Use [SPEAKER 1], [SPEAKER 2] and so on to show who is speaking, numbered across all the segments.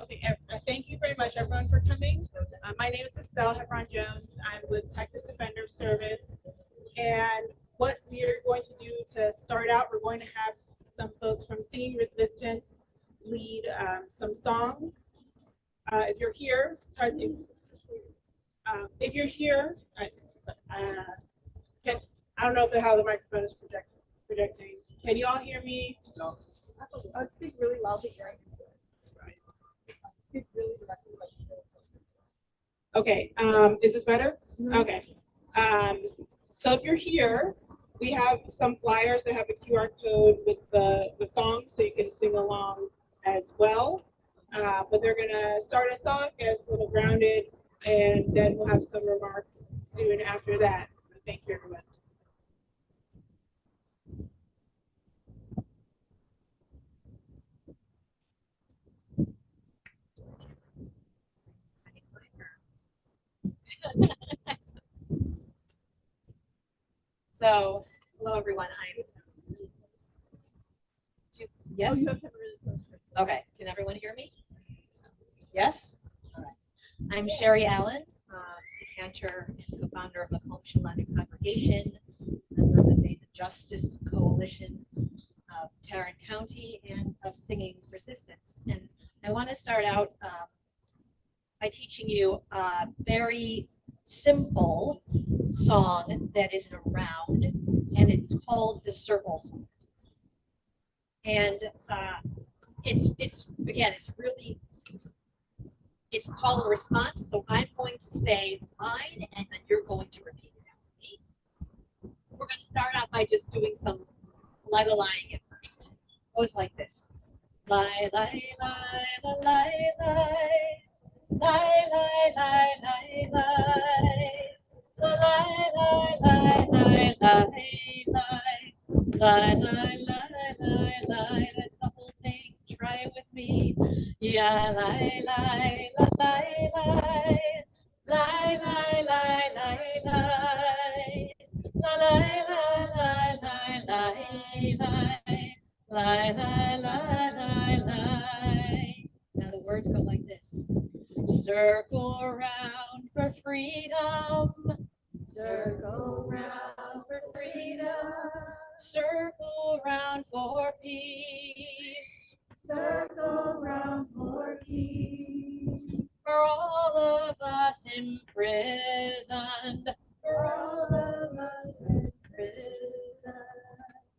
[SPEAKER 1] Okay, thank you very much, everyone, for coming. My name is Estelle Hebron Jones. I'm with Texas Defender Service. And what we are going to do to start out, we're going to have some folks from Singing Resistance lead some songs. If you're here, if you're here, can, I don't know how the microphone is projecting. Can you all hear me?
[SPEAKER 2] No. I would speak really loudly here. Speak really directly like you're a person.
[SPEAKER 1] Okay, is this better?
[SPEAKER 2] Mhm.
[SPEAKER 1] Okay. So if you're here, we have some flyers that have a QR code with the songs so you can sing along as well. But they're gonna start us off as a little grounded, and then we'll have some remarks soon after that. So thank you, everyone.
[SPEAKER 3] So, hello everyone. I'm yes.
[SPEAKER 2] Oh, you have to have a really close friend.
[SPEAKER 3] Okay. Can everyone hear me? Yes. All right. I'm Sherry Allen, the cantor and co-founder of the Macomb Shalom Congregation, member of the Faith and Justice Coalition of Tarrant County, and of Singing Resistance. And I want to start out by teaching you a very simple song that is around, and it's called the Circle Song. And it's again, it's call and response. So I'm going to say mine, and then you're going to repeat it after me. We're going to start out by just doing some lying it first. It goes like this: lie, lie, lie, lie, lie, lie. Lie, lie, lie, lie, lie. Lie, lie, lie, lie, lie, lie. Lie, lie, lie, lie, lie. That's the whole thing. Try it with me. Yeah, lie, lie, lie, lie, lie. Lie, lie, lie, lie, lie. Lie, lie, lie, lie, lie, lie. Lie, lie, lie, lie, lie. Now the words go like this. Circle around for freedom. Circle round for freedom. Circle round for peace. Circle round for peace. For all of us imprisoned. For all of us imprisoned.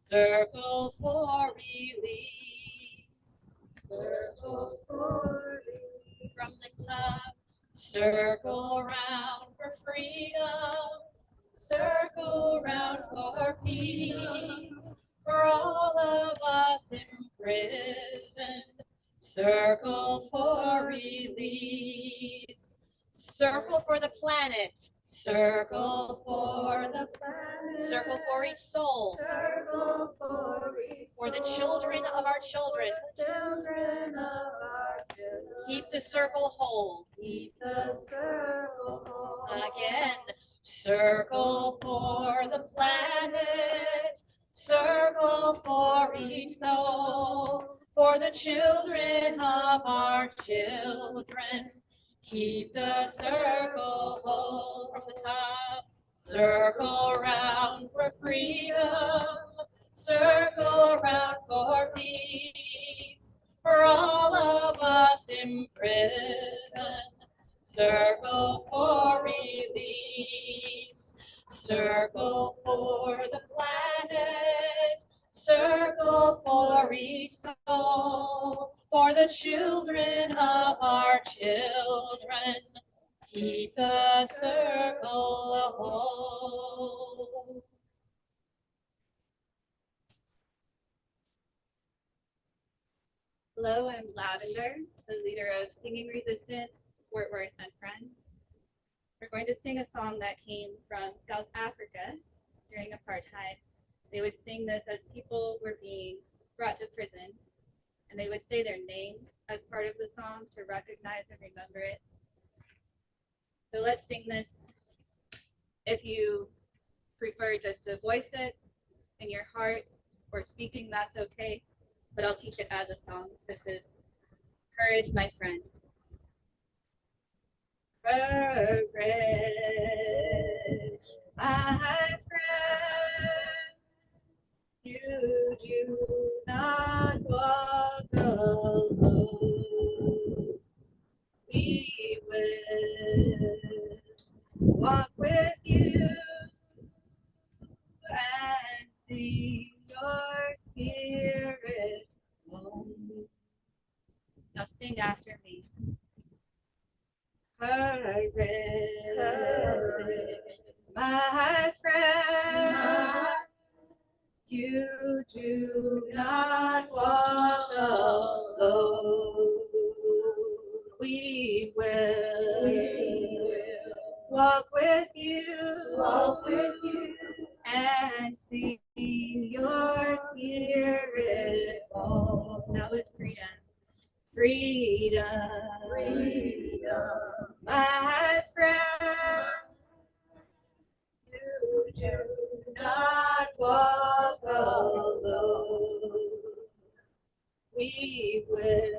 [SPEAKER 3] Circle for release. Circle for release. From the top. Circle round for freedom. Circle round for peace. For all of us imprisoned. Circle for release. Circle for the planet. Circle for the planet. Circle for each soul. Circle for each soul. For the children of our children. For the children of our children. Keep the circle whole. Keep the circle whole. Again. Circle for the planet. Circle for each soul. For the children of our children. Keep the circle whole. From the top. Circle round for freedom. Circle round for peace. For all of us imprisoned. Circle for release. Circle for the planet. Circle for each soul. For the children of our children. Keep the circle whole.
[SPEAKER 4] Hello, I'm Lavender, the leader of Singing Resistance, Fort Worth and Friends. We're going to sing a song that came from South Africa during apartheid. They would sing this as people were being brought to prison, and they would say their name as part of the song to recognize and remember it. So let's sing this. If you prefer just to voice it in your heart or speaking, that's okay, but I'll teach it as a song. This is Courage, my friend. Courage, my friend. You do not walk alone. We will walk with you and see your spirit home. Now sing after me. Courage, my friend. You do not walk alone. We will walk with you, and see your spirit home. Now with freedom, my friend. You do not walk alone. We will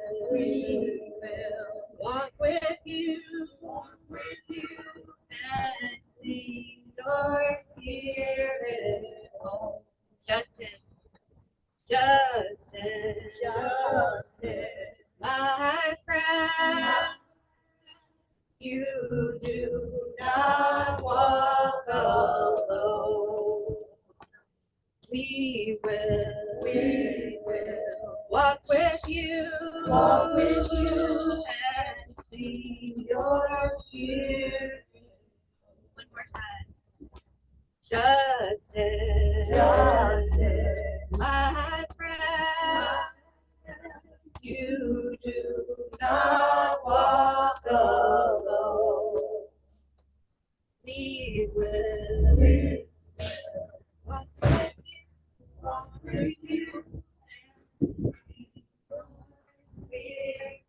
[SPEAKER 4] walk with you, and see your spirit home. Justice, my friend. You do not walk alone. We will walk with you, and see your spirit. One more time. Justice, my friend. You do not walk alone. We will walk with you, and see your spirit.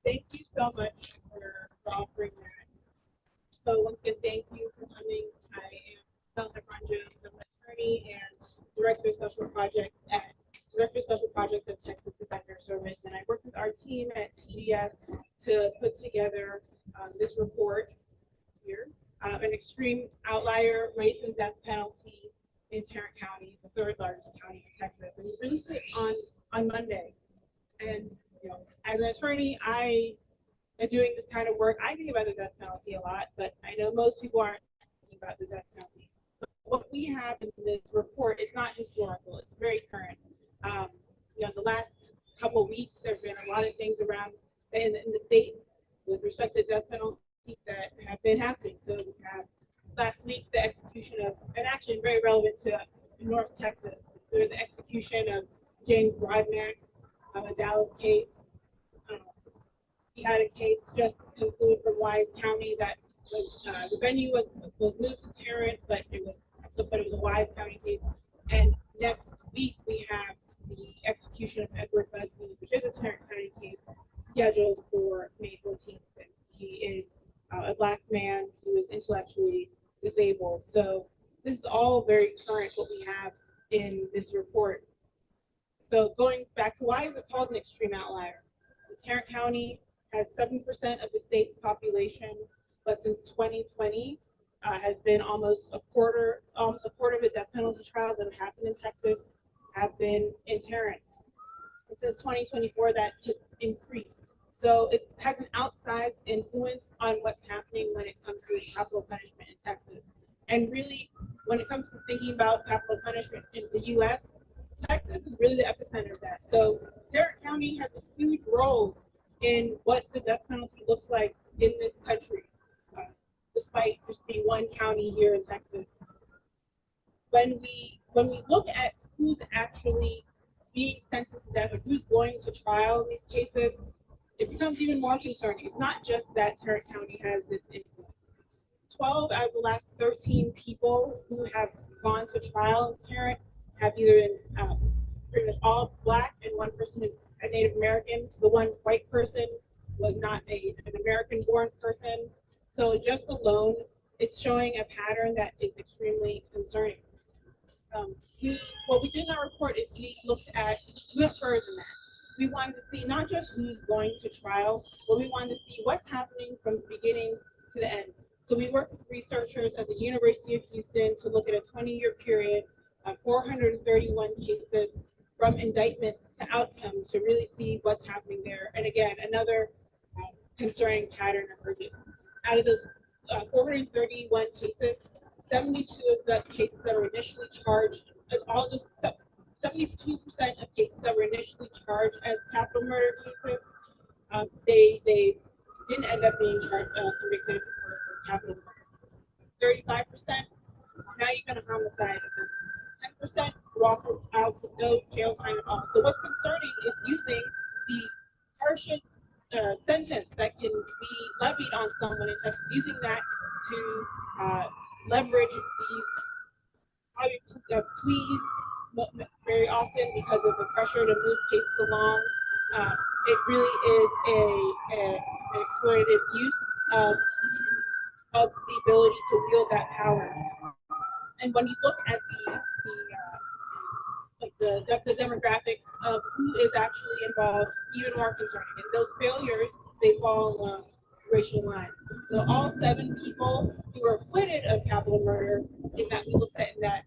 [SPEAKER 1] Thank you so much for offering that. So once again, thank you for coming. I am Stella Jones. I'm an attorney and Director of Special Projects at Texas Defender Service, and I work with our team at TDS to put together this report here, an extreme outlier race and death penalty in Tarrant County, the third largest county in Texas, and we released it on Monday. And as an attorney, I am doing this kind of work. I think about the death penalty a lot, but I know most people aren't thinking about the death penalty. But what we have in this report is not historical; it's very current. The last couple of weeks, there have been a lot of things around in the state with respect to the death penalty that have been happening. So we have last week the execution of an action very relevant to North Texas. So the execution of James Broadnax, a Dallas case. We had a case just concluded from Wise County that was the venue was moved to Tarrant, but it was a Wise County case. And next week we have the execution of Edward Busby, which is a Tarrant County case, scheduled for May 14th. And he is a Black man who is intellectually disabled. So this is all very current, what we have in this report. So going back to why is it called an extreme outlier? The Tarrant County has 7% of the state's population, but since 2020 has been almost a quarter of the death penalty trials that have happened in Texas have been in Tarrant. And since 2024, that has increased. So it has an outsized influence on what's happening when it comes to capital punishment in Texas. And really, when it comes to thinking about capital punishment in the U.S., Texas is really the epicenter of that. So Tarrant County has a huge role in what the death penalty looks like in this country, despite just being one county here in Texas. When we look at who's actually being sentenced to death or who's going to trial in these cases, it becomes even more concerning. It's not just that Tarrant County has this influence. 12 out of the last 13 people who have gone to trial in Tarrant have either been pretty much all Black, and one person is a Native American. The one white person was not an American-born person. So just alone, it's showing a pattern that is extremely concerning. Um, what we did in our report is we went further than that. We wanted to see not just who's going to trial, but we wanted to see what's happening from the beginning to the end. So we worked with researchers at the University of Houston to look at a 20-year period of 431 cases from indictment to outcome to really see what's happening there. And again, another concerning pattern emerges. Out of those 431 cases, 72 of the cases that were initially charged, all those 72% of cases that were initially charged as capital murder cases, they didn't end up being convicted for capital murder. 35% not even a homicide offense. 10% walk out with no jail time at all. So what's concerning is using the harshest sentence that can be levied on someone in Texas, using that to leverage these pleas very often because of the pressure to move cases along. It really is an exploitative use of the ability to wield that power. And when you look at the demographics of who is actually involved, even more concerning. And those failures, they fall along racial lines. So all 7 people who were acquitted of capital murder in that we looked at in that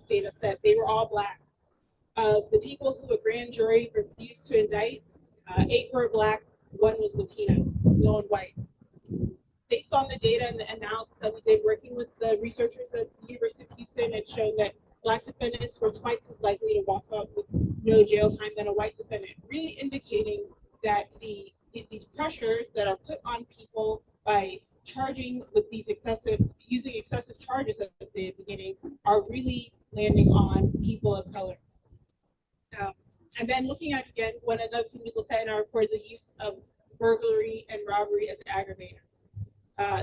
[SPEAKER 1] data set, they were all Black. The people who a grand jury refused to indict, 8 were Black, 1 was Latino, no one white. Based on the data and the analysis that we did working with the researchers at the University of Houston, it showed that Black defendants were twice as likely to walk out with no jail time than a white defendant, really indicating that these pressures that are put on people by charging with using excessive charges at the beginning are really landing on people of color. And then looking at, again, another thing we looked at in our report is the use of burglary and robbery as aggravators.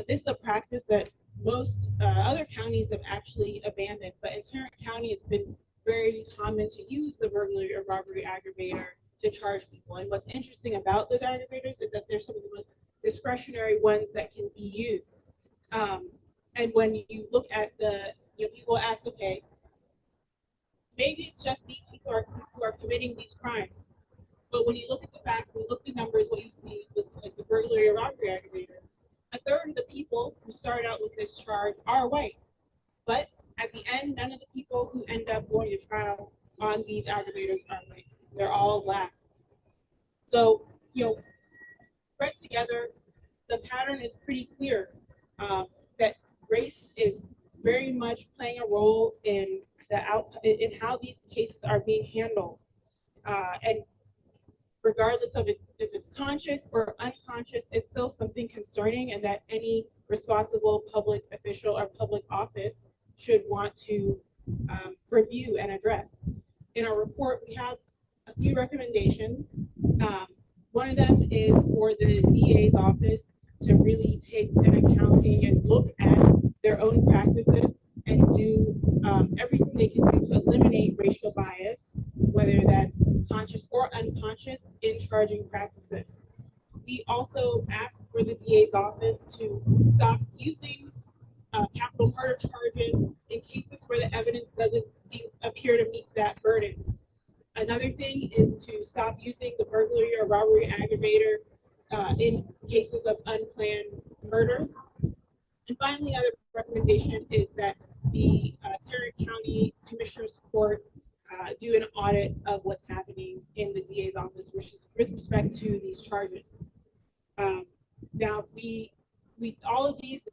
[SPEAKER 1] This is a practice that most other counties have actually abandoned, but in Tarrant County, it's been very common to use the burglary or robbery aggravator to charge people. And what's interesting about those aggravators is that they're some of the most discretionary ones that can be used. And when you look at people ask, okay, maybe it's just these people who are committing these crimes. But when you look at the facts, when you look at the numbers, what you see with like the burglary or robbery aggravator, 1/3 of the people who start out with this charge are white. But at the end, none of the people who end up going to trial on these aggravators are white. They're all Black. So, read together, the pattern is pretty clear that race is very much playing a role in in how these cases are being handled. And regardless of if it's conscious or unconscious, it's still something concerning, and that any responsible public official or public office should want to review and address. In our report, we have a few recommendations. One of them is for the DA's office to really take an accounting and look at their own practices and do everything they can do to eliminate racial bias, whether that's conscious or unconscious, in charging practices. We also asked for the DA's office to stop using capital murder charges in cases where the evidence doesn't appear to meet that burden. Another thing is to stop using the burglary or robbery aggravator in cases of unplanned murders. And finally, another recommendation is that the Tarrant County Commissioner's Court do an audit of what's happening in the DA's office, which is with respect to these charges. Now, all of these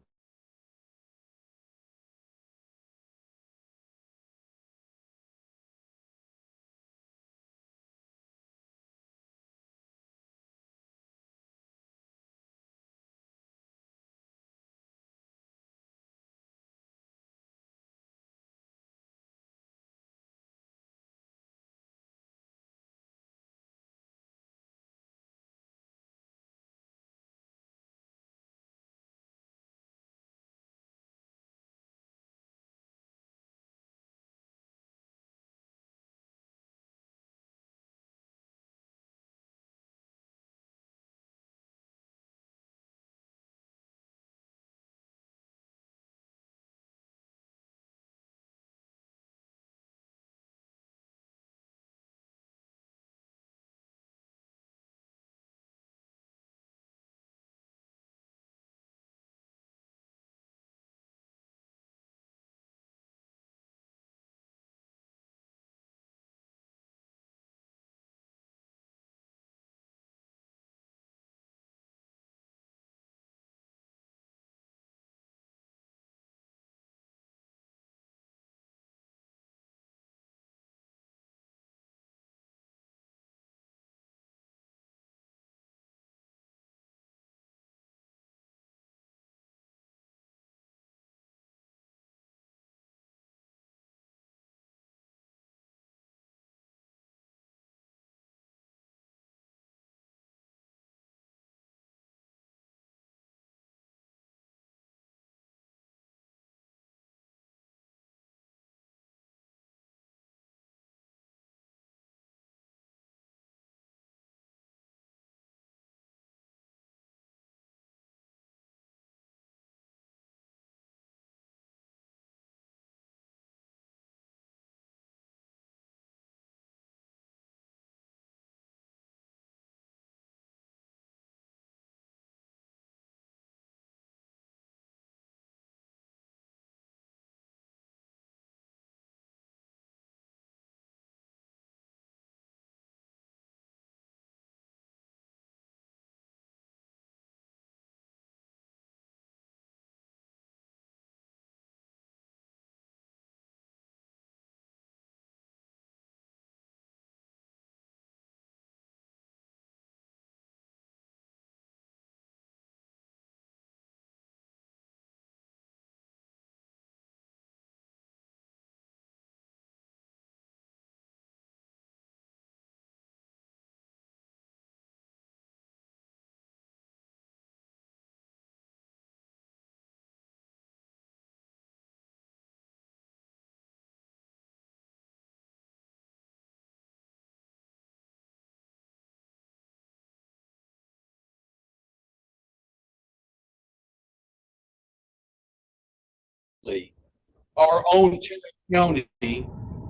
[SPEAKER 5] our own Tarrant County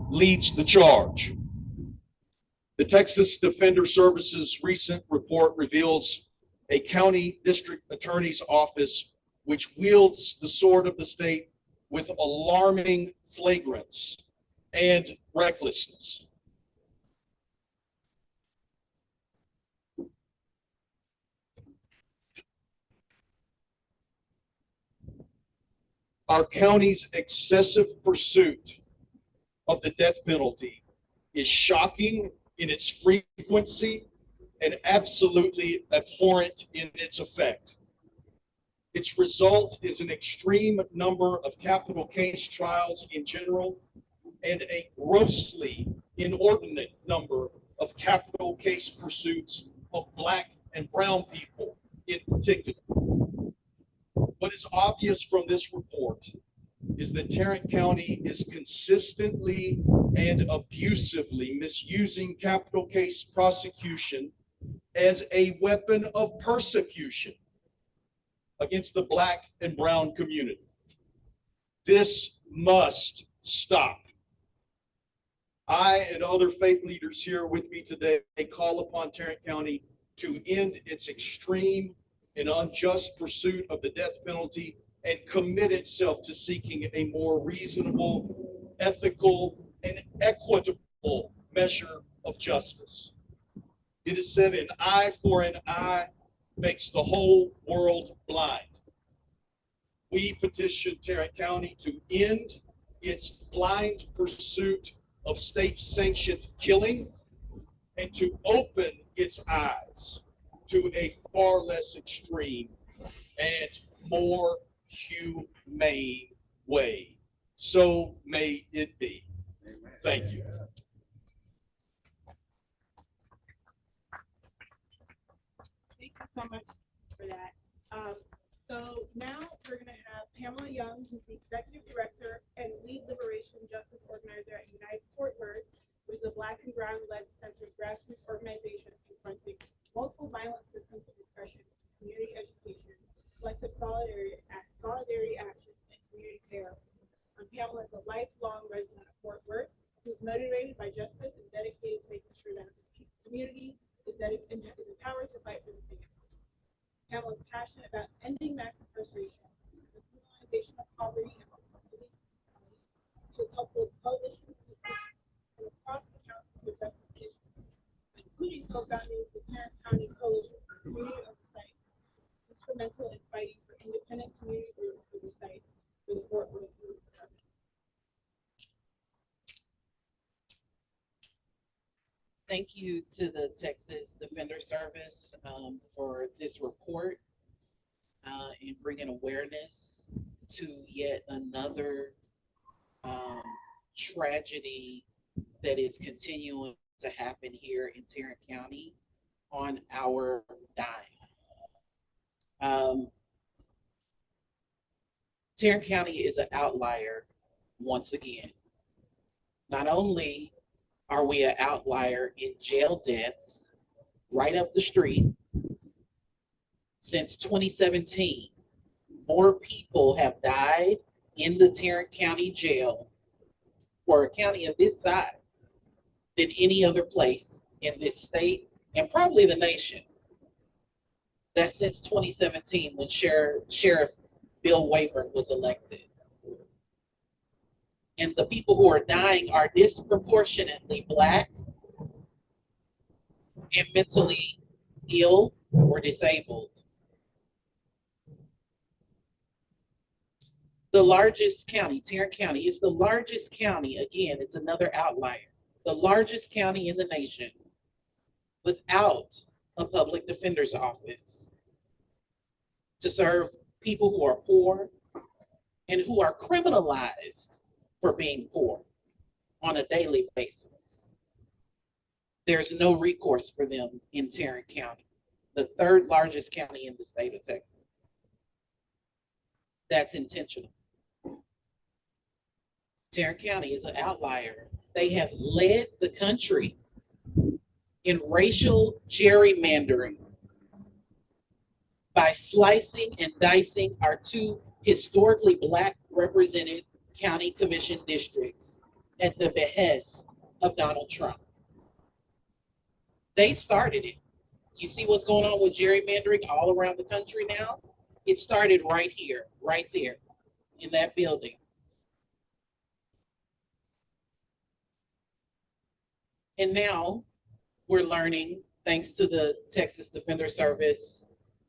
[SPEAKER 5] leads the charge. The Texas Defender Service's recent report reveals a county district attorney's office which wields the sword of the state with alarming flagrance and recklessness. Our county's excessive pursuit of the death penalty is shocking in its frequency and absolutely abhorrent in its effect. Its result is an extreme number of capital case trials in general and a grossly inordinate number of capital case pursuits of Black and brown people in particular. What is obvious from this report is that Tarrant County is consistently and abusively misusing capital case prosecution as a weapon of persecution against the Black and brown community. This must stop. I and other faith leaders here with me today call upon Tarrant County to end its extreme and unjust pursuit of the death penalty and commit itself to seeking a more reasonable, ethical, and equitable measure of justice. It is said an eye for an eye makes the whole world blind. We petition Tarrant County to end its blind pursuit of state-sanctioned killing and to open its eyes to a far less extreme and more humane way. So may it be. Thank you.
[SPEAKER 1] Thank you so much for that. So now we're going to have Pamela Young, who's the Executive Director and Lead Liberation Justice Organizer at United Fort Worth, which is a Black and Brown-led center grassroots organization confronting multiple violent systems of repression, community education, collective solidarity actions, and community care. Pamela is a lifelong resident of Fort Worth who's motivated by justice and dedicated to making sure that the community is empowered to fight for the same. Pamela is passionate about ending mass incarceration, the criminalization of poverty and communities. She has helped build coalitions in the city and across the county to address these issues, including co-founding the Tarrant County Coalition for Community Oversight, instrumental in fighting for independent community group oversight for the Fort Worth Police Department.
[SPEAKER 6] Thank you to the Texas Defender Service for this report and bringing awareness to yet another tragedy that is continuing to happen here in Tarrant County on our dime. Tarrant County is an outlier once again. Not only are we an outlier in jail deaths right up the street? Since 2017, more people have died in the Tarrant County Jail for a county of this size than any other place in this state and probably the nation. That's since 2017 when Sheriff Bill Wayburn was elected. And the people who are dying are disproportionately Black and mentally ill or disabled. The largest county, Tarrant County, is the largest county. Again, it's another outlier. The largest county in the nation without a public defender's office to serve people who are poor and who are criminalized for being poor on a daily basis. There's no recourse for them in Tarrant County, the third largest county in the state of Texas. That's intentional. Tarrant County is an outlier. They have led the country in racial gerrymandering by slicing and dicing our two historically Black represented county commission districts at the behest of Donald Trump. They started it. You see what's going on with gerrymandering all around the country now? It started right here, right there, in that building. And now we're learning, thanks to the Texas Defender Service,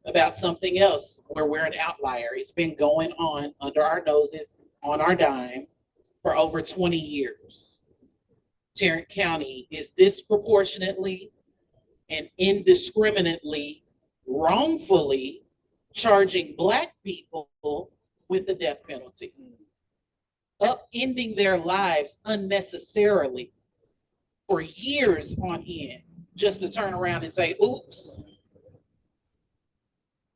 [SPEAKER 6] about something else where we're an outlier. It's been going on under our noses, on our dime, for over 20 years. Tarrant County is disproportionately and indiscriminately, wrongfully charging Black people with the death penalty, upending their lives unnecessarily for years on end, just to turn around and say, oops.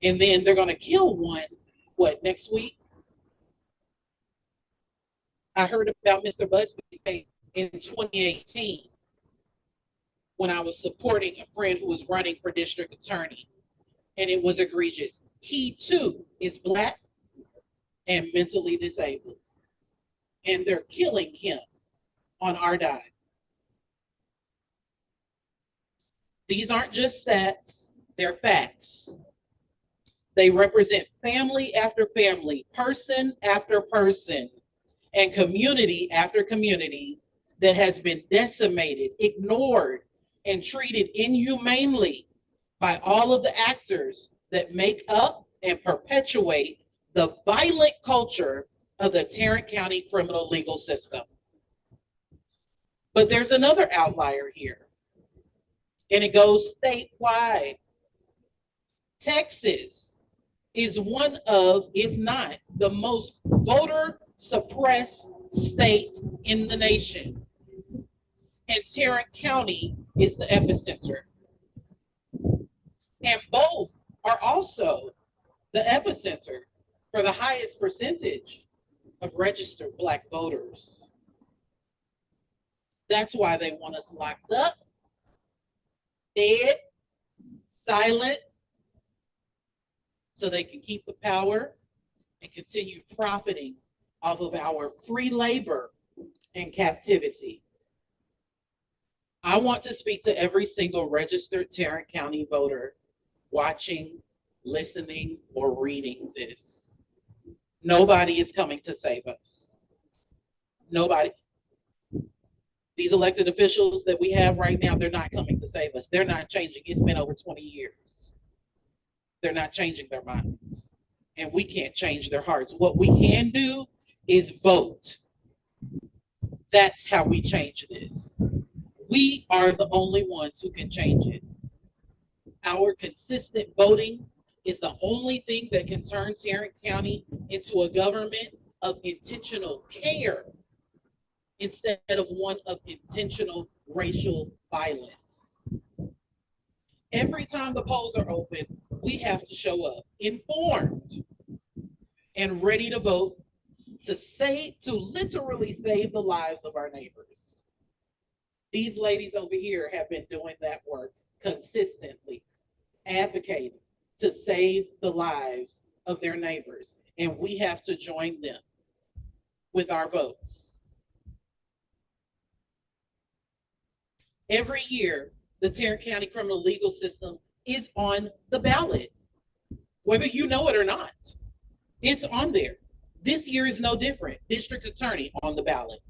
[SPEAKER 6] And then they're going to kill one, what, next week? I heard about Mr. Busby's case in 2018 when I was supporting a friend who was running for district attorney, and it was egregious. He too is Black and mentally disabled, and they're killing him on our dime. These aren't just stats, they're facts. They represent family after family, person after person, and community after community that has been decimated, ignored, and treated inhumanely by all of the actors that make up and perpetuate the violent culture of the Tarrant County criminal legal system. But there's another outlier here, and it goes statewide. Texas is one of, if not the most voter suppressed state in the nation. And Tarrant County is the epicenter. And both are also the epicenter for the highest percentage of registered Black voters. That's why they want us locked up, dead, silent, so they can keep the power and continue profiting off of our free labor and captivity. I want to speak to every single registered Tarrant County voter watching, listening, or reading this. Nobody is coming to save us. Nobody. These elected officials that we have right now, they're not coming to save us. They're not changing. It's been over 20 years. They're not changing their minds. And we can't change their hearts. What we can do is vote. That's how we change this. We are the only ones who can change it. Our consistent voting is the only thing that can turn Tarrant County into a government of intentional care instead of one of intentional racial violence. Every time the polls are open, we have to show up informed and ready to vote to literally save the lives of our neighbors. These ladies over here have been doing that work consistently, advocating to save the lives of their neighbors, and we have to join them with our votes. Every year, the Tarrant County criminal legal system is on the ballot, whether you know it or not. It's on there. This year is no different. District attorney on the ballot.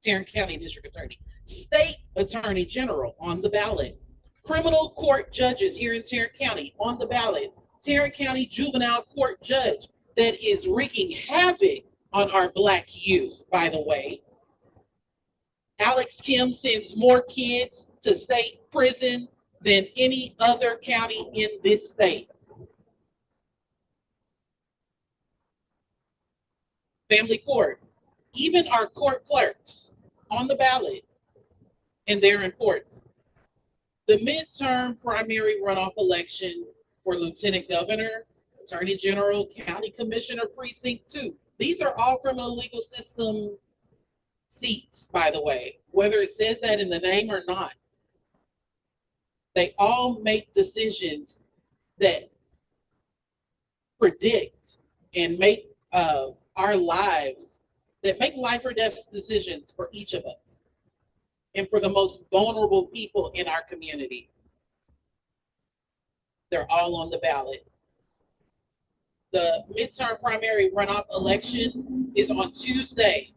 [SPEAKER 6] Tarrant County District Attorney. State Attorney General on the ballot. Criminal court judges here in Tarrant County on the ballot. Tarrant County Juvenile Court Judge that is wreaking havoc on our Black youth, by the way. Alex Kim sends more kids to state prison than any other county in this state. Family court, even our court clerks on the ballot, and they're important. The midterm primary runoff election for Lieutenant Governor, Attorney General, County Commissioner, Precinct 2. These are all criminal legal system seats, by the way, whether it says that in the name or not. They all make decisions that predict and make our lives, that make life or death decisions for each of us and for the most vulnerable people in our community. They're all on the ballot. The midterm primary runoff election is on Tuesday,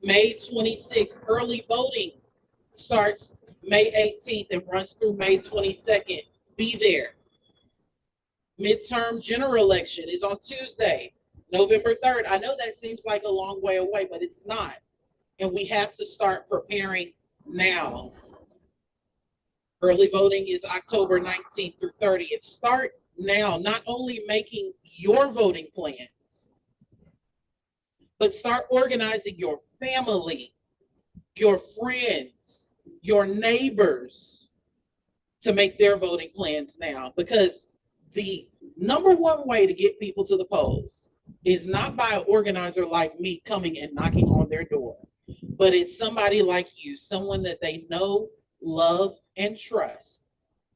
[SPEAKER 6] May 26th. Early voting starts May 18th and runs through May 22nd. Be there. Midterm general election is on Tuesday, November 3rd. I know that seems like a long way away, but it's not. And we have to start preparing now. Early voting is October 19th through 30th. Start now, not only making your voting plans, but start organizing your family, your friends, your neighbors to make their voting plans now. Because the number one way to get people to the polls is not by an organizer like me coming and knocking on their door, but it's somebody like you, someone that they know, love, and trust,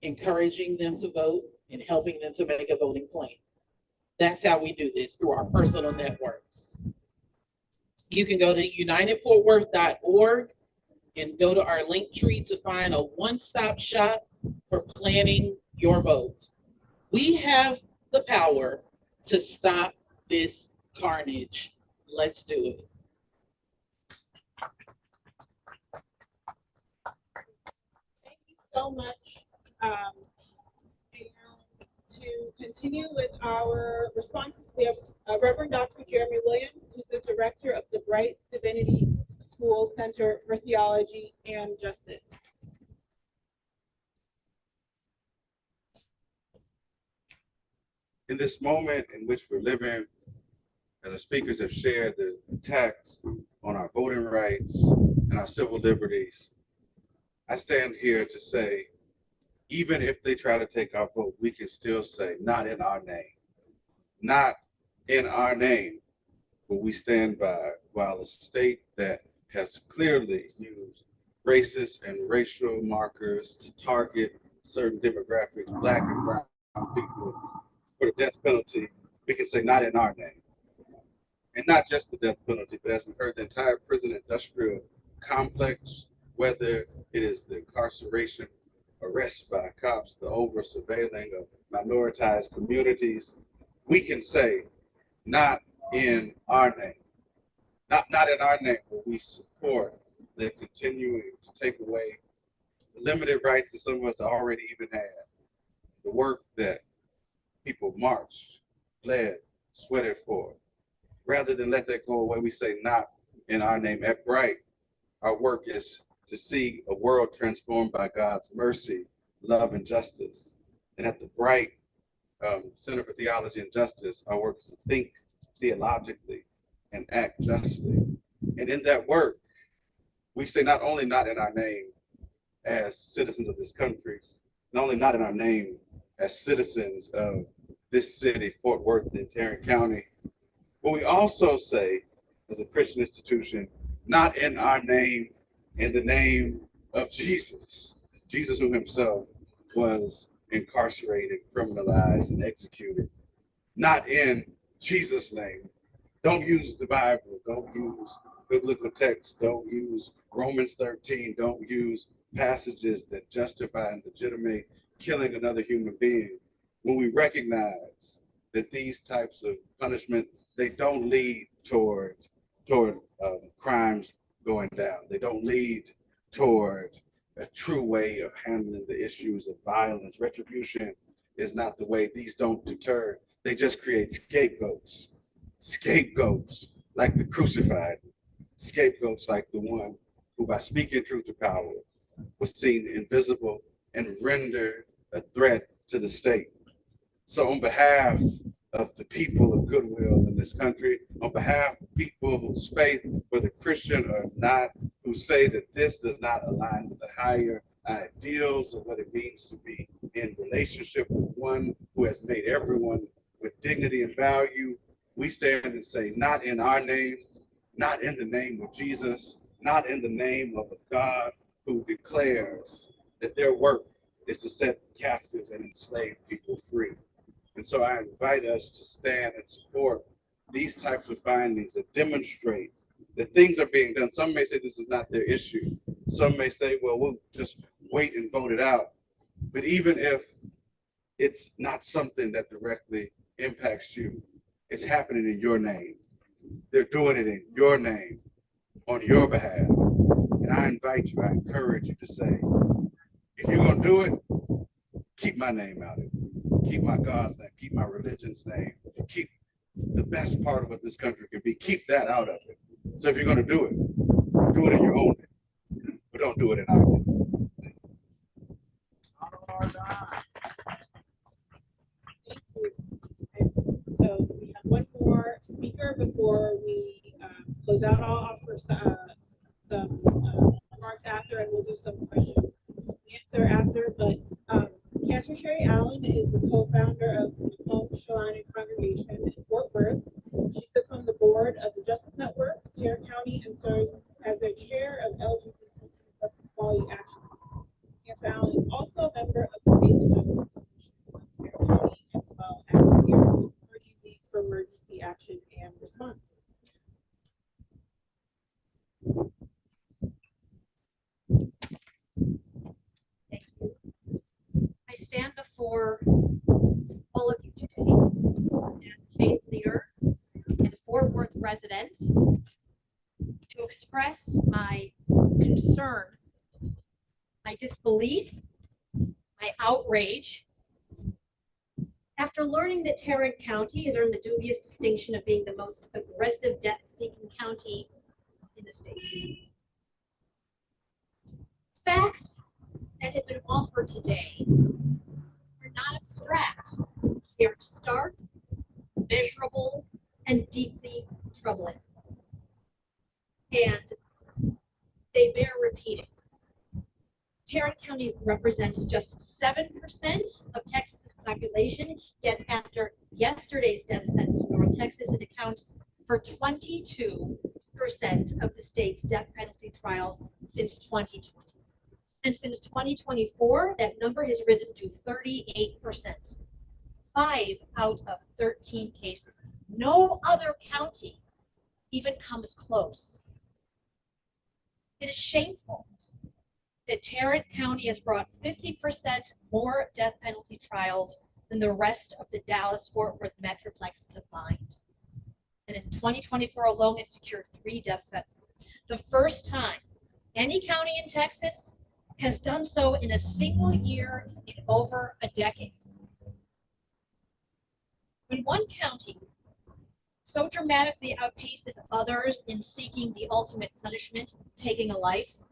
[SPEAKER 6] encouraging them to vote and helping them to make a voting plan. That's how we do this, through our personal networks. You can go to unitedfortworth.org and go to our link tree to find a one-stop shop for planning your vote. We have the power to stop this carnage. Let's do it.
[SPEAKER 1] Thank you so much. And to continue with our responses, we have Reverend Dr. Jeremy Williams, who's the director of the Bright Divinity School Center for Theology and Justice.
[SPEAKER 7] In this moment in which we're living, as the speakers have shared the attacks on our voting rights and our civil liberties, I stand here to say, even if they try to take our vote, we can still say, not in our name. Not in our name will we stand by, while a state that has clearly used racist and racial markers to target certain demographics, Black and brown people, for the death penalty, we can say not in our name. And not just the death penalty, but as we heard, the entire prison industrial complex, whether it is the incarceration, arrests by cops, the over surveilling of minoritized communities, we can say not in our name. Not in our name will we support the continuing to take away the limited rights that some of us already even had. The work that people marched, bled, sweated for. Rather than let that go away, we say not in our name. At Bright, our work is to see a world transformed by God's mercy, love, and justice. And at the Bright Center for Theology and Justice, our work is to think theologically and act justly. And in that work, we say not only not in our name as citizens of this country, not only not in our name as citizens of this city, Fort Worth and Tarrant County, but we also say, as a Christian institution, not in our name, in the name of Jesus. Jesus, who himself was incarcerated, criminalized, and executed. Not in Jesus' name. Don't use the Bible. Don't use biblical text. Don't use Romans 13. Don't use passages that justify and legitimate killing another human being. When we recognize that these types of punishment, they don't lead toward crimes going down. They don't lead toward a true way of handling the issues of violence. Retribution is not the way. These don't deter. They just create scapegoats. Scapegoats like the crucified. Scapegoats like the one who, by speaking truth to power, was seen invisible and rendered a threat to the state. So on behalf of the people of goodwill in this country, on behalf of people whose faith, whether Christian or not, who say that this does not align with the higher ideals of what it means to be in relationship with one who has made everyone with dignity and value, we stand and say, not in our name, not in the name of Jesus, not in the name of a God who declares that their work is to set captives and enslaved people free. And so I invite us to stand and support these types of findings that demonstrate that things are being done. Some may say this is not their issue. Some may say, well, we'll just wait and vote it out. But even if it's not something that directly impacts you, it's happening in your name. They're doing it in your name, on your behalf. And I invite you, I encourage you to say, if you're going to do it, keep my name out of it. Keep my God's name, keep my religion's name, keep the best part of what this country can be, keep that out of it. So if you're going to do it in your own name, but don't do it in our name.
[SPEAKER 1] Thank you. So we have one more speaker before we close out. I'll offer some remarks after, and we'll do some questions and answer after. But Cantor Sherry Allen is the co-founder of the Home Shalom Congregation in Fort Worth. She sits on the board of the Justice Network, Tarrant County, and serves as their chair of LGBTQ plus equality action. Cantor Allen is also a member of the Faith and Justice Coalition of Tarrant County, as well as the Clergy League for Emergency Action and Response.
[SPEAKER 3] Thank you. I stand before all of you today as a faith leader and a Fort Worth resident to express my concern, my disbelief, my outrage after learning that Tarrant County has earned the dubious distinction of being the most aggressive debt-seeking county in the state. Facts that have been offered today are not abstract. They are stark, measurable, and deeply troubling. And they bear repeating. Tarrant County represents just 7% of Texas's population, yet after yesterday's death sentence in North Texas, it accounts for 22% of the state's death penalty trials since 2020. And since 2024, that number has risen to 38%. 5 out of 13 cases. No other county even comes close. It is shameful that Tarrant County has brought 50% more death penalty trials than the rest of the Dallas-Fort Worth Metroplex combined. And in 2024 alone, it secured 3 death sentences. The first time any county in Texas has done so in a single year in over a decade. When one county so dramatically outpaces others in seeking the ultimate punishment, taking a life,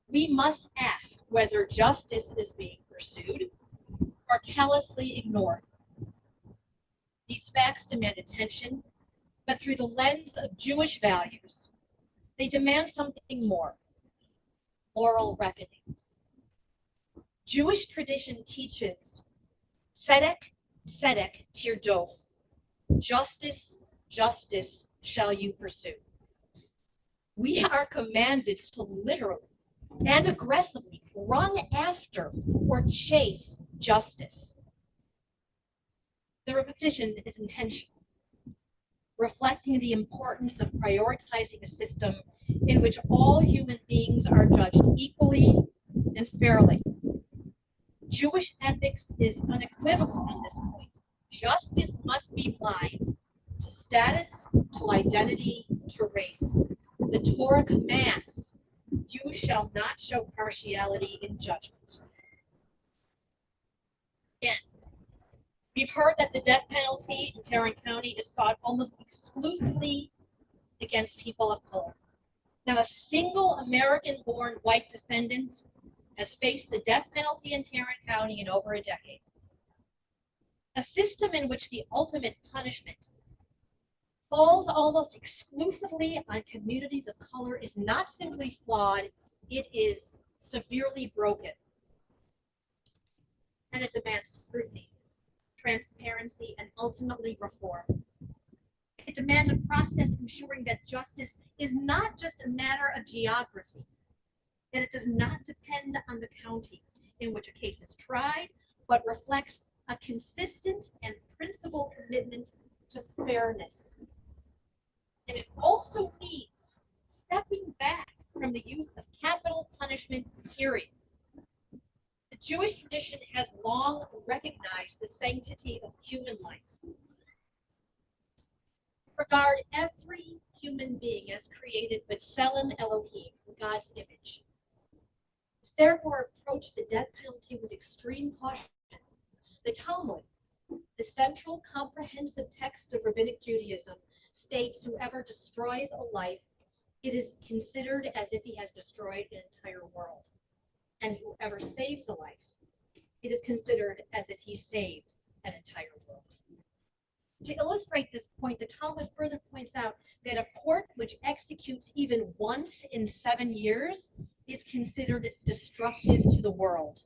[SPEAKER 3] we must ask whether justice is being pursued or callously ignored. These facts demand attention, but through the lens of Jewish values, they demand something more: moral reckoning. Jewish tradition teaches tzedek, tzedek tirdof, justice, justice shall you pursue. We are commanded to literally and aggressively run after or chase justice. The repetition is intentional, reflecting the importance of prioritizing a system in which all human beings are judged equally and fairly. Jewish ethics is unequivocal on this point. Justice must be blind to status, to identity, to race. The Torah commands, you shall not show partiality in judgment. Again, we've heard that the death penalty in Tarrant County is sought almost exclusively against people of color. Not a single American-born white defendant has faced the death penalty in Tarrant County in over a decade. A system in which the ultimate punishment falls almost exclusively on communities of color is not simply flawed, it is severely broken. And it demands scrutiny, transparency, and ultimately reform. It demands a process ensuring that justice is not just a matter of geography, that it does not depend on the county in which a case is tried, but reflects a consistent and principled commitment to fairness And it also means stepping back from the use of capital punishment, period. The Jewish tradition has long recognized the sanctity of human life. Regard every human being as created B'Tselem Elohim, in God's image. Therefore, approach the death penalty with extreme caution. The Talmud, the central comprehensive text of rabbinic Judaism, states whoever destroys a life, it is considered as if he has destroyed an entire world. And whoever saves a life, it is considered as if he saved an entire world. To illustrate this point, the Talmud further points out that a court which executes even once in 7 years is considered destructive to the world.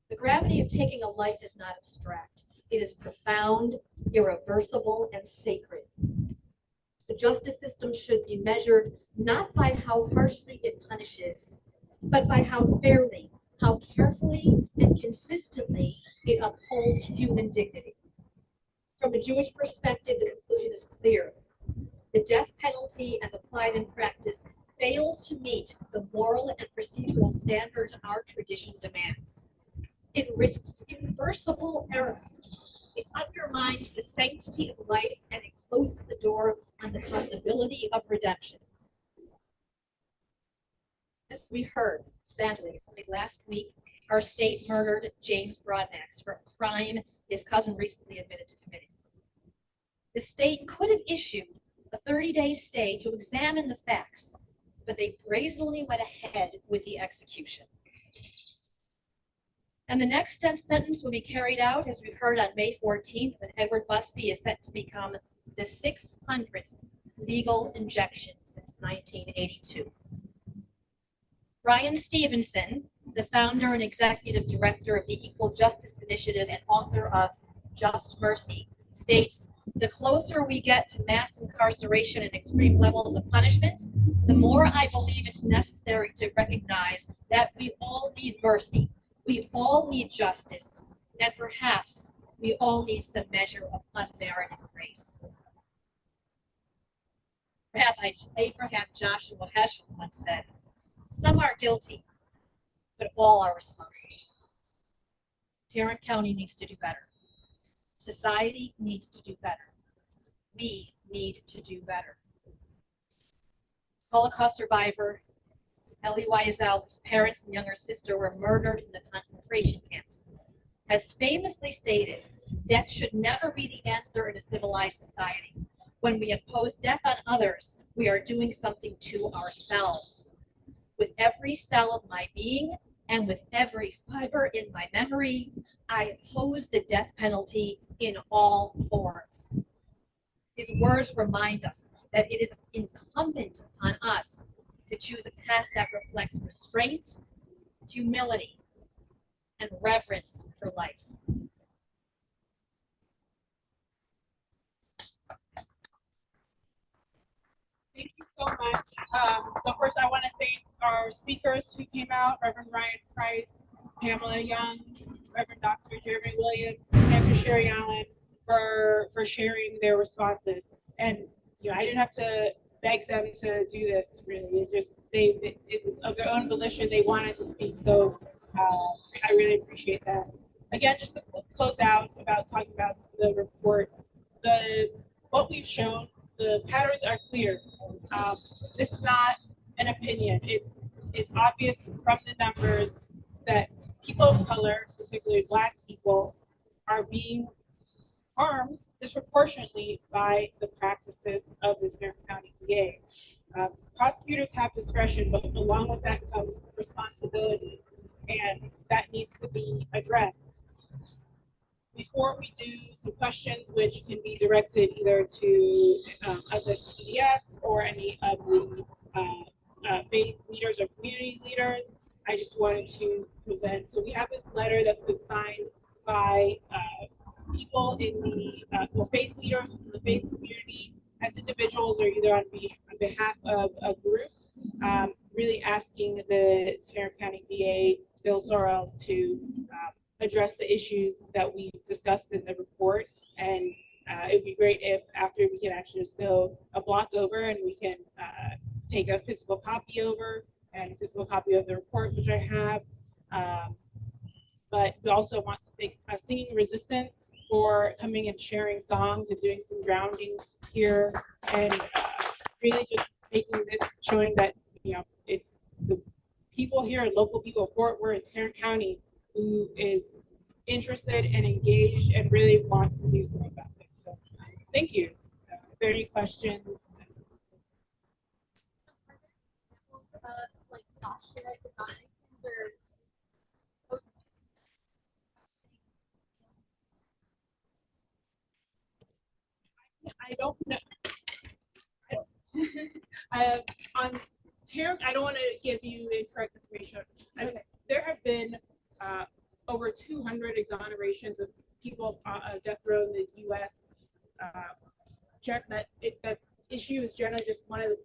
[SPEAKER 3] The gravity of taking a life is not abstract. It is profound, irreversible, and sacred. The justice system should be measured not by how harshly it punishes, but by how fairly, how carefully, and consistently it upholds human dignity. From a Jewish perspective, the conclusion is clear. The death penalty, as applied in practice, fails to meet the moral and procedural standards our tradition demands. It risks irreversible error. It undermines the sanctity of life, and it closes the door on the possibility of redemption. As we heard, sadly, only last week, our state murdered James Broadnax for a crime his cousin recently admitted to committing. The state could have issued a 30-day stay to examine the facts, but they brazenly went ahead with the execution. And the next death sentence will be carried out, as we heard, on May 14th, when Edward Busby is set to become the 600th legal injection since 1982. Brian Stevenson, the founder and executive director of the Equal Justice Initiative and author of Just Mercy, states, "The closer we get to mass incarceration and extreme levels of punishment, the more I believe it's necessary to recognize that we all need mercy, we all need justice, and perhaps we all need some measure of unmerited grace." Rabbi Abraham Joshua Heschel once said, "Some are guilty, but all are responsible." Tarrant County needs to do better. Society needs to do better. We need to do better. Holocaust survivor Elie Wiesel, whose parents and younger sister were murdered in the concentration camps, has famously stated, "Death should never be the answer in a civilized society. When we impose death on others, we are doing something to ourselves. With every cell of my being and with every fiber in my memory, I oppose the death penalty in all forms." His words remind us that it is incumbent upon us to choose a path that reflects restraint, humility, and reverence for life.
[SPEAKER 1] Thank you so much. So first, I want to thank our speakers who came out: Reverend Ryan Price, Pamela Young, Reverend Dr. Jeremy Williams, and Sherry Allen for sharing their responses. And I didn't have to beg them to do this. Really, it was of their own volition. They wanted to speak, so I really appreciate that. Again, just to close out about talking about the report, what we've shown. The patterns are clear. This is not an opinion. It's obvious from the numbers that people of color, particularly Black people, are being harmed disproportionately by the practices of the Tarrant County DA. Prosecutors have discretion, but along with that comes responsibility, and that needs to be addressed. Before we do some questions, which can be directed either to us at TDS or any of the faith leaders or community leaders, I just wanted to present. So we have this letter that's been signed by people in the faith leaders in the faith community as individuals or either on behalf of a group, really asking the Tarrant County DA, Bill Sorrells, to address the issues that we discussed in the report and it'd be great if after we can actually just go a block over and we can take a physical copy over and a physical copy of the report, which I have. But we also want to thank Singing Resistance for coming and sharing songs and doing some grounding here, and really just making this, showing that, you know, it's the people here, local people of Fort Worth, Tarrant County, who is interested and engaged and really wants to do something about it. So, thank you. If there are any questions?
[SPEAKER 2] Like cautious assignments or post.
[SPEAKER 1] I don't know. On Tarrant, I don't want to give you incorrect information. There have been over 200 exonerations of people of death row in the U.S. That issue is generally just one of the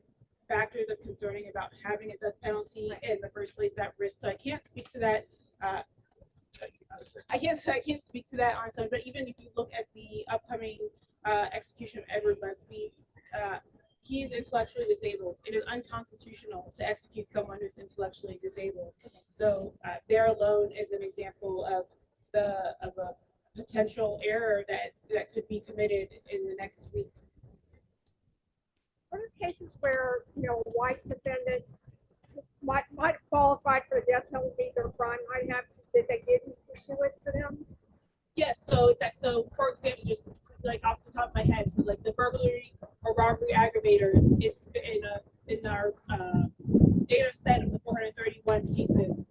[SPEAKER 1] factors that's concerning about having a death penalty in the first place. That risk. So I can't speak to that. I can't speak to that on its own. But even if you look at the upcoming execution of Edward Busby, he is intellectually disabled. It is unconstitutional to execute someone who's intellectually disabled. So there alone is an example of a potential error that could be committed in the next week.
[SPEAKER 8] What are cases where, you know, a white defendant might have qualified for the death penalty, their crime might have, that they didn't pursue it for them?
[SPEAKER 1] Yes, so for example, just like off the top of my head, so like the burglary or robbery aggravator, it's in our data set of the 431 cases.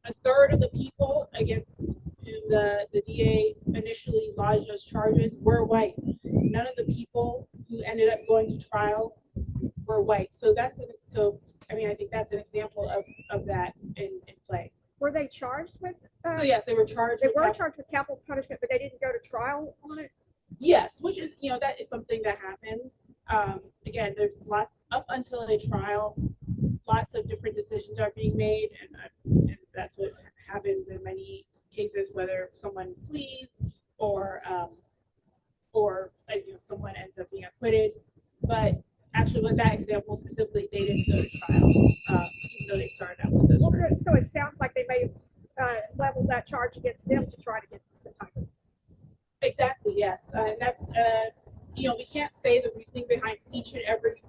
[SPEAKER 1] A third of the people against whom the DA initially lodged those charges were white. None of the people who ended up going to trial were white. So I mean, I think that's an example of that in play.
[SPEAKER 8] Were they charged with?
[SPEAKER 1] So yes, they were charged.
[SPEAKER 8] They were charged with capital punishment, but they didn't go to trial on it.
[SPEAKER 1] Yes, which is, you know, that is something that happens. Again, there's lots up until a trial, lots of different decisions are being made, and that's what happens in many cases, whether someone pleads or you know, someone ends up being acquitted. But actually, with that example specifically, they didn't go to trial, even though they started out with those.
[SPEAKER 8] Well, so it sounds like they may have leveled that charge against them to try to get some type of.
[SPEAKER 1] Exactly, yes. And that's, you know, we can't say the reasoning behind each and every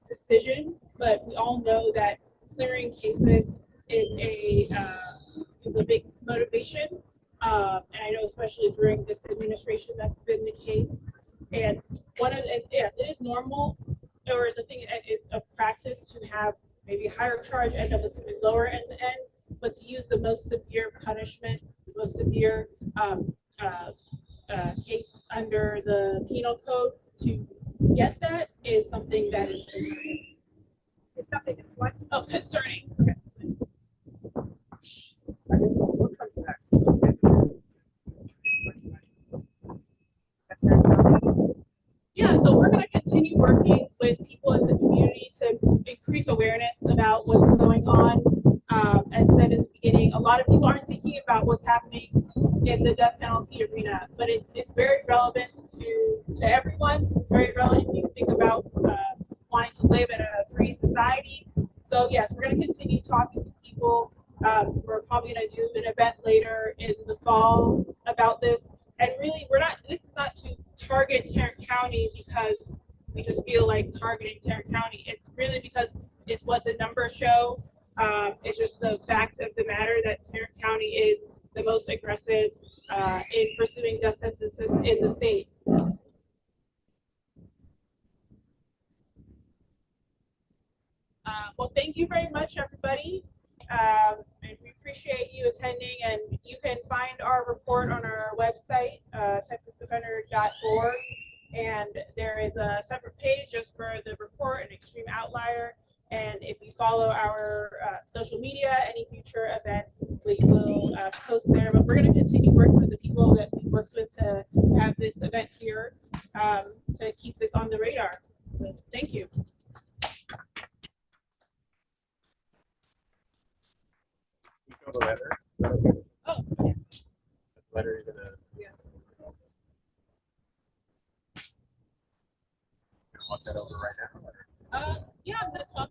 [SPEAKER 1] decision, but we all know that clearing cases is a big motivation. And I know especially during this administration, that's been the case. And yes, it is normal, or is it's a practice to have maybe a higher charge end up with something lower at the end, but to use the most severe punishment, the most severe case under the penal code to get that is something that is concerning.
[SPEAKER 8] It's something that's what?
[SPEAKER 1] Oh, concerning.
[SPEAKER 8] Okay. What comes next?
[SPEAKER 1] Yeah, so we're going to continue working with people in the community to increase awareness about what's going on. As said in the beginning, a lot of people aren't thinking about what's happening in the death penalty arena, but it's very relevant to everyone. It's very relevant if you think about wanting to live in a free society. So yes, we're going to continue talking to people. We're probably going to do an event later in the fall about this. And really, this is not to target Tarrant County because we just feel like targeting Tarrant County. It's really because it's what the numbers show. It's just the fact of the matter that Tarrant County is the most aggressive in pursuing death sentences in the state. Well, thank you very much, everybody. And we appreciate you attending, and you can find our report on our website, texasdefender.org, and there is a separate page just for the report and Extreme Outlier. And if you follow our social media, any future events, we will post there. But we're going to continue working with the people that we worked with to have this event here to keep this on the radar. So thank you.
[SPEAKER 9] The letter.
[SPEAKER 1] Oh, yes.
[SPEAKER 9] Letter you're gonna.
[SPEAKER 1] Yes.
[SPEAKER 9] right now?
[SPEAKER 1] Yeah, I'm gonna talk